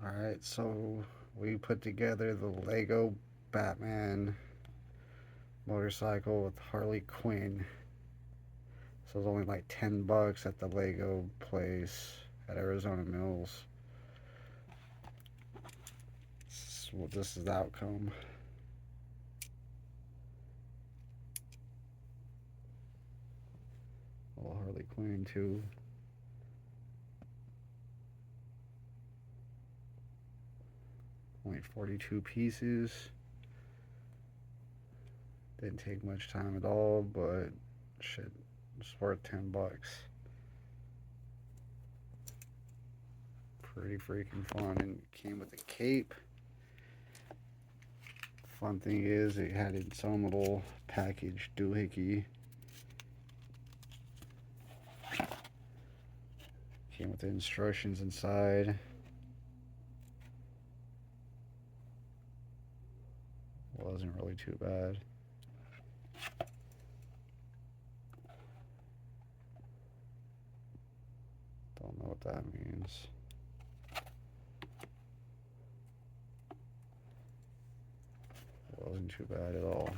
Alright, so we put together the Lego Batman motorcycle with Harley Quinn. So it's only like $10 at the Lego place at Arizona Mills. This is the outcome. Little Harley Quinn too. Only 42 pieces. Didn't take much time at all, but shit, it's worth $10. Pretty freaking fun, and it came with a cape. Fun thing is, it had its own little package doohickey. Came with the instructions inside. Wasn't really too bad. Don't know what that means. Wasn't too bad at all.